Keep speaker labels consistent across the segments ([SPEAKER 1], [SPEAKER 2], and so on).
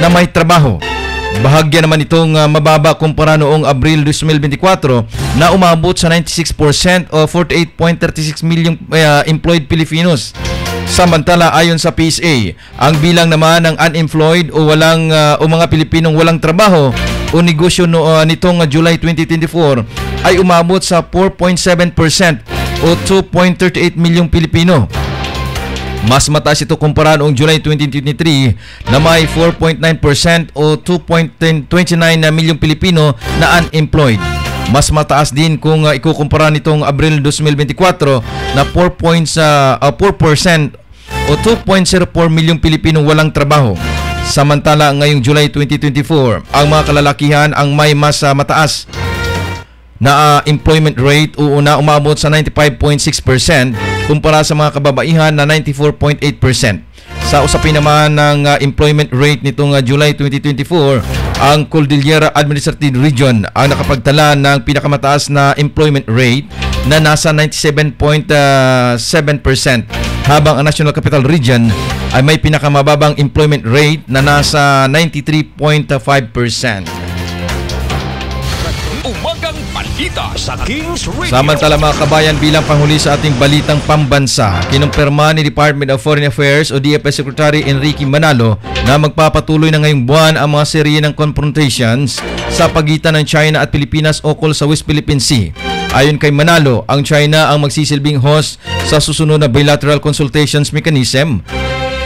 [SPEAKER 1] na may trabaho. Bahagya naman itong mababa kumpara noong Abril 2024 na umabot sa 96% o 48.36 milyong employed Filipinos. Samantala, ayon sa PSA, ang bilang naman ng unemployed o mga Pilipinong walang trabaho o negosyo nitong July 2024 ay umabot sa 4.7% o 2.38 milyong Pilipino. Mas mataas ito kumpara noong July 2023 na may 4.9% o 2.29 milyong Pilipino na unemployed. Mas mataas din kung ikukumpara nitong Abril 2024 na 4% o 2.04 milyong Pilipino walang trabaho. Samantala ngayong July 2024, ang mga kalalakihan ang may mas mataas na employment rate o na umabot sa 95.6% kumpara sa mga kababaihan na 94.8%. Sa usapin naman ng employment rate nitong July 2024, ang Cordillera Administrative Region ang nakapagtala ng pinakamataas na employment rate na nasa 97.7%, habang ang National Capital Region ay may pinakamababang employment rate na nasa 93.5%. Sa Kings Radio. Samantala mga kabayan, bilang panghuli sa ating balitang pambansa, kinumpirma ni Department of Foreign Affairs o DFS Secretary Enrique Manalo na magpapatuloy na ngayong buwan ang mga serye ng confrontations sa pagitan ng China at Pilipinas ukol sa West Philippine Sea. Ayon kay Manalo, ang China ang magsisilbing host sa susunod na Bilateral Consultations Mechanism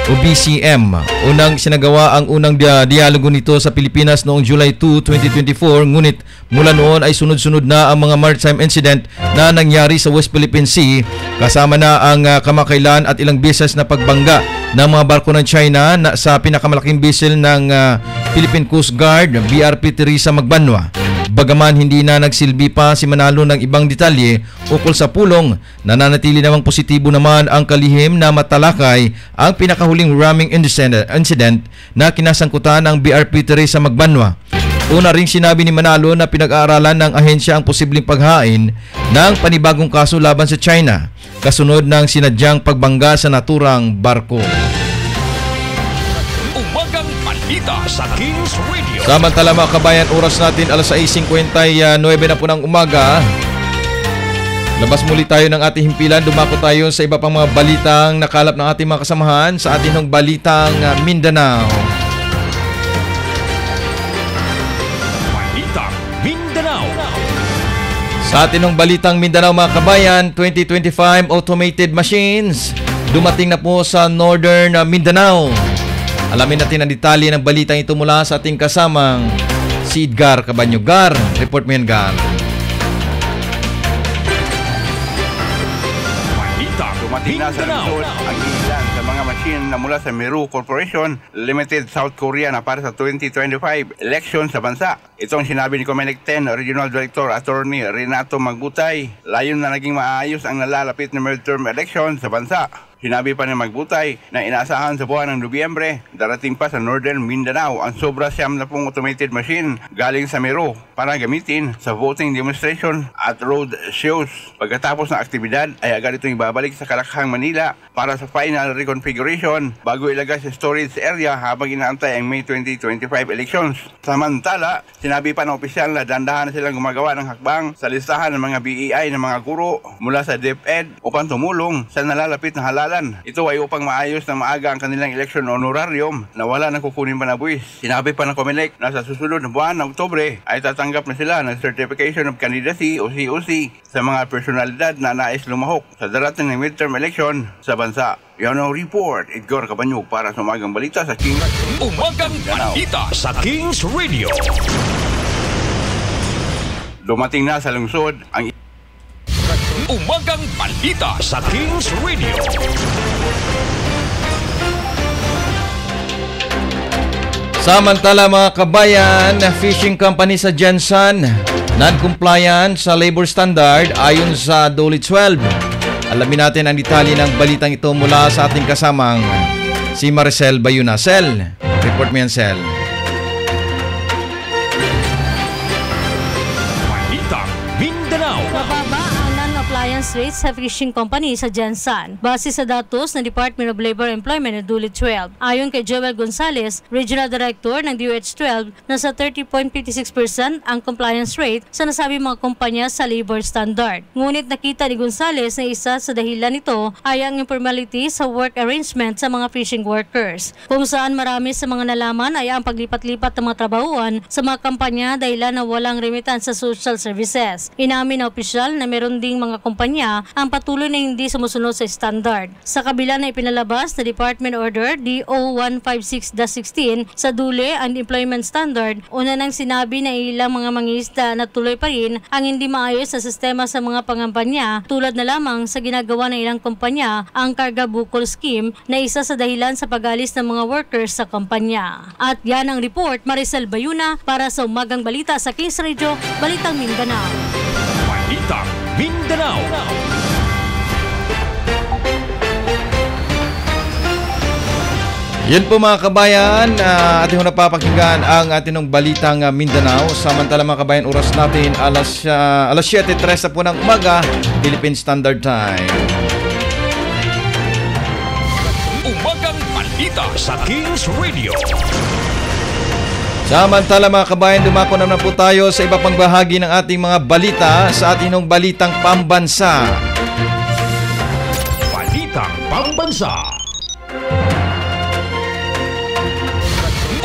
[SPEAKER 1] o BCM. Unang sinagawa ang unang dialogo nito sa Pilipinas noong July 2, 2024, ngunit mula noon ay sunod-sunod na ang mga maritime incident na nangyari sa West Philippine Sea, kasama na ang kamakailan at ilang beses na pagbangga ng mga barko ng China sa pinakamalaking vessel ng Philippine Coast Guard, BRP Teresa Magbanwa. Bagaman hindi na nagsilbi pa si Manalo ng ibang detalye ukol sa pulong, nananatili namang positibo naman ang kalihim na matalakay ang pinakahuling ramming incident na kinasangkutan ng BRP Teresa Magbanwa. Una ring sinabi ni Manalo na pinag-aaralan ng ahensya ang posibleng paghain ng panibagong kaso laban sa China kasunod ng sinadyang pagbangga sa naturang barko. Sa Kings Radio. Samantala mga kabayan, oras natin alas 6:59 na po ng umaga. Labas muli tayo ng ating himpilan, dumako tayo sa iba pang mga balitang nakalap ng ating mga kasamahan sa ating ng balitang Mindanao. Balitang Mindanao. Sa ating ng balitang Mindanao mga kabayan, 2025 automated machines dumating na po sa Northern Mindanao. Alamin natin ang detalye ng balitang ito mula sa ating kasamang si Edgar Cabanyo. Gar, report mo yan, Gar.
[SPEAKER 2] Dumating na sa lungsod ang ilan sa mga machine na mula sa Meru Corporation Limited South Korea na para sa 2025 election sa bansa. Itong sinabi ni Comelec 10 Regional Director Attorney Renato Magbutay, layon na naging maayos ang nalalapit na midterm election sa bansa. Sinabi pa ni Magbutay na inaasahan sa buwan ng Nobyembre, darating pa sa Northern Mindanao ang sobra 70 automated machine galing sa Meru para gamitin sa voting demonstration at road shows. Pagkatapos ng aktibidad ay agad itong ibabalik sa Kalakhang, Manila para sa final reconfiguration bago ilagay sa storage area habang inaantay ang May 2025 elections. Samantala, sinabi pa ng opisyal na dandahan na silang gumagawa ng hakbang sa listahan ng mga BEI ng mga guro mula sa DepEd upang tumulong sa nalalapit na halalan. Ito ay upang maayos na maaga ang kanilang election honorarium na wala nang kukunin pa na buwis. Sinabi pa ng Comelec na sa susunod na buwan ng Oktubre ay tatanggap na sila ng Certification of Candidacy o COC sa mga personalidad na nais lumahok sa darating na midterm election sa bansa. Yan ang report, Edgar Cabanyo para sa Umagang Balita sa Kings.
[SPEAKER 3] Umagang Balita sa Kings Radio.
[SPEAKER 2] Dumating na sa lungsod ang
[SPEAKER 3] Umagang Balita sa Kings Radio.
[SPEAKER 1] Samantala mga kabayan, fishing company sa Jensen non-compliant sa labor standard ayon sa DOLE 12. Alamin natin ang detalye ng balitang ito mula sa ating kasamang si Maricel Bayuna. Sel, report mo yan, Sel.
[SPEAKER 3] Balita Mindanao.
[SPEAKER 4] Bababa ang non-compliance compliance rate sa fishing company sa Jansan. Base sa datos ng Department of Labor, Employment and Duly 12. Ayon kay Joel Gonzales, Regional Director ng DOH-12, nasa 30.56% ang compliance rate sa nasabing mga kumpanya sa labor standard. Ngunit nakita ni Gonzales na isa sa dahilan nito ay ang informality sa work arrangement sa mga fishing workers, kung saan marami sa mga nalaman ay ang paglipat-lipat ng mga trabahuan sa mga kampanya dahilan na walang remittance sa social services. Inamin na opisyal na meron ding mga kumpanya ang patuloy na hindi sumusunod sa standard. Sa kabila na ipinalabas na Department Order DO 156-16 sa DULE and Employment Standard, una nang sinabi na ilang mga mangingisda na tuloy pa rin ang hindi maayos na sistema sa mga pangampanya, tulad na lamang sa ginagawa ng ilang kumpanya ang Karga Bukol Scheme na isa sa dahilan sa pag-alis ng mga workers sa kumpanya. At yan ang report, Maricel Bayuna para sa Umagang Balita sa Kings Radio, Balitang Mindanao.
[SPEAKER 3] Balitang Mindanao.
[SPEAKER 1] Yun po mga kabayan, ating napapakinggan ang ating Balitang Mindanao. Samantala mga kabayan, oras natin alas 7:03 po ng umaga, Philippine Standard Time.
[SPEAKER 3] Umagang Balita sa Kings Radio.
[SPEAKER 1] Samantala mga kabayan, dumako naman po tayo sa iba pang bahagi ng ating mga balita sa ating Balitang Pambansa.
[SPEAKER 3] Balitang Pambansa.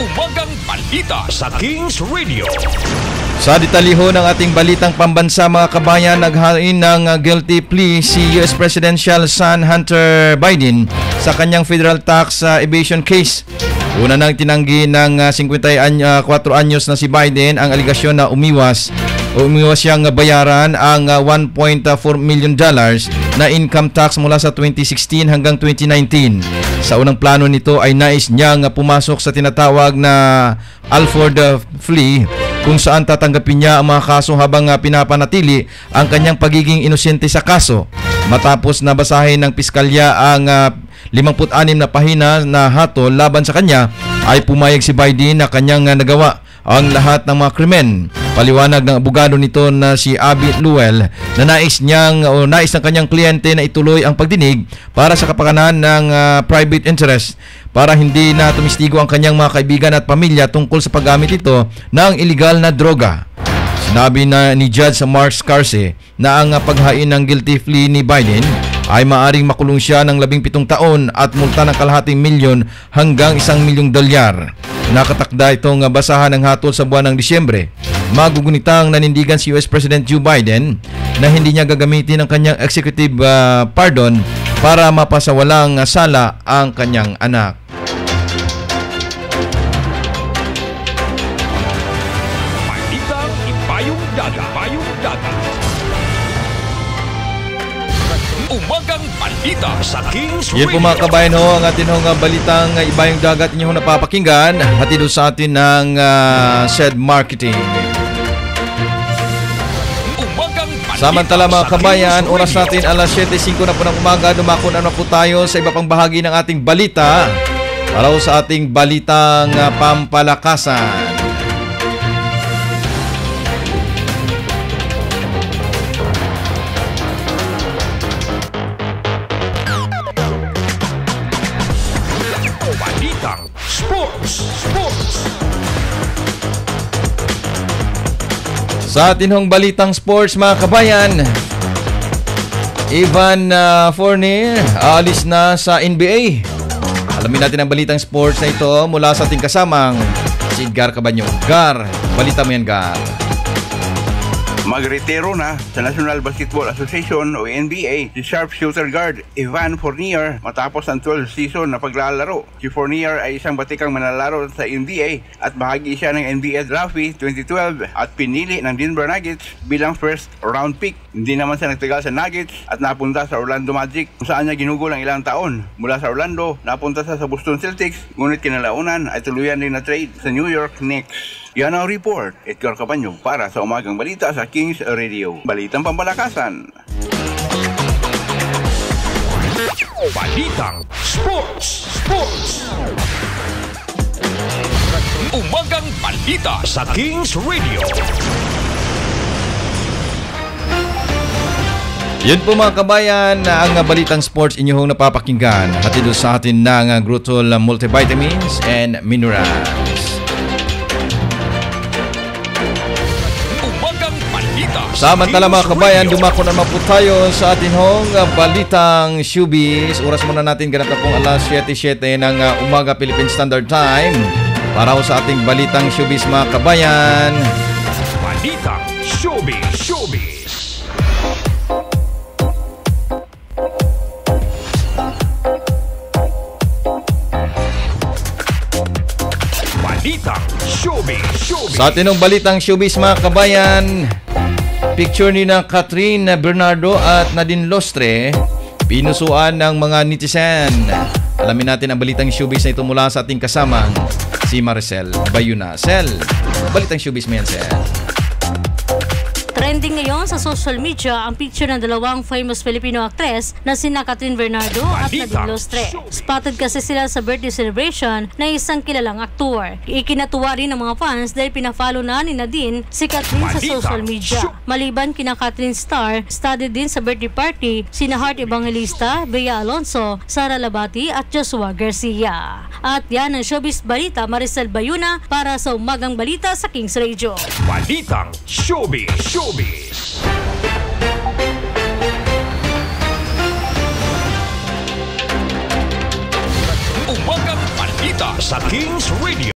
[SPEAKER 3] Umagang Balita sa Kings Radio.
[SPEAKER 1] Sa detalye ng ating Balitang Pambansa mga kabayan, naghain ng guilty plea si US Presidential son Hunter Biden sa kanyang federal tax evasion case. Una nang tinanggi ng 54 anyos na si Biden ang aligasyon na umiwas siyang bayaran ang $1.4 million na income tax mula sa 2016 hanggang 2019. Sa unang plano nito ay nais niyang pumasok sa tinatawag na Alford plea, kung saan tatanggapin niya ang mga kaso habang pinapanatili ang kanyang pagiging inosente sa kaso. Matapos na basahin ng piskalya ang 56 na pahina na hatol laban sa kanya, ay pumayag si Biden na kanyang nagawa ang lahat ng mga krimen. Paliwanag ng abogado nito na si Abby Lowell na nais ng kanyang kliyente na ituloy ang pagdinig para sa kapakanan ng private interest para hindi na tumistigo ang kanyang mga kaibigan at pamilya tungkol sa paggamit ito ng iligal na droga. Sinabi na ni Judge Mark Scarse na ang paghain ng guilty plea ni Biden ay maaring makulong siya ng 17 taon at multa ng $500,000 hanggang $1 milyong. Nakatakda itong basahan ng hatol sa buwan ng Disyembre. Magugunitang nanindigan si US President Joe Biden na hindi niya gagamitin ang kanyang executive pardon para mapasawalang sala ang kanyang anak.
[SPEAKER 3] Balitang Ibayong Dagat. Umagang Balita sa Kings
[SPEAKER 1] Yan po
[SPEAKER 3] Radio.
[SPEAKER 1] mga kabayan ang atin balitang Ibayong Dagat niyo napapakinggan. Hatid sa atin ng SED Marketing.
[SPEAKER 3] Umagang Balita
[SPEAKER 1] Samantala mga
[SPEAKER 3] sa
[SPEAKER 1] kabayan,
[SPEAKER 3] Kings
[SPEAKER 1] oras
[SPEAKER 3] Radio.
[SPEAKER 1] natin alas 7:05 na po ng umaga. Dumako na po tayo sa iba pang bahagi ng ating balita. Para sa ating balitang pampalakasan.
[SPEAKER 3] Balitang Sports.
[SPEAKER 1] Sa ating balitang sports mga kabayan, Evan Fournier aalis na sa NBA. Alamin natin ang balitang sports na ito mula sa ating kasamang si Gar Cabanyo. Gar, balita mo yan Gar.
[SPEAKER 2] Magretiro na sa National Basketball Association o NBA si sharpshooter guard Evan Fournier matapos ang 12 season na paglalaro. Si Fournier ay isang batikang manlalaro sa NBA at bahagi siya ng NBA Draft 2012 at pinili ng Denver Nuggets bilang first round pick. Hindi naman siya nagtagal sa Nuggets at napunta sa Orlando Magic kung saan niya ginugol ang ilang taon. Mula sa Orlando, napunta siya sa Boston Celtics, ngunit kinalaunan ay tuluyan din na trade sa New York Knicks. Yan ang report. Edgar Cabanyo para sa Umagang Balita sa Kings Radio. Balitang Pambalakasan.
[SPEAKER 3] Balitang Sports. Umagang Balita sa Kings Radio.
[SPEAKER 1] Yun po mga kabayan, ang balitang sports inyong napapakinggan. Hatid sa atin ng Grutol Multivitamins and Minerals.
[SPEAKER 3] Umagang balita.
[SPEAKER 1] Samantala mga kabayan, dumako naman po tayo sa atin hong balitang showbiz. Oras muna natin ganap na pong alas 7:07 ng umaga Philippine Standard Time. Para sa ating balitang showbiz mga kabayan.
[SPEAKER 3] Balita Showbiz. Balita Showbiz.
[SPEAKER 1] Sa atin hong balitang showbiz mga kabayan, picture ni na Catherine Bernardo at Nadine Lostre pinusuan ng mga netizen. Alamin natin ang balitang showbiz na ito mula sa ating kasamang si Maricel Bayuna. Sel, balitang showbiz mo yan, Sel.
[SPEAKER 4] Trending ngayon sa social media ang picture ng dalawang famous Filipino actress na sina Catherine Bernardo at Nadine Lostre. Spotted kasi sila sa birthday celebration ng isang kilalang aktor. Ikinatuwa rin ng mga fans dahil pinafollow na ni Nadine si Catherine sa social media. Maliban kina Catherine Star, studied din sa birthday party sina Heart Evangelista, Bea Alonso, Sara Labati at Joshua Garcia. At yan ang showbiz balita, Maricel Bayuna para sa Umagang Balita sa Kings Radio.
[SPEAKER 3] Balitang Showbiz. Umagang balita sa Kings Radio.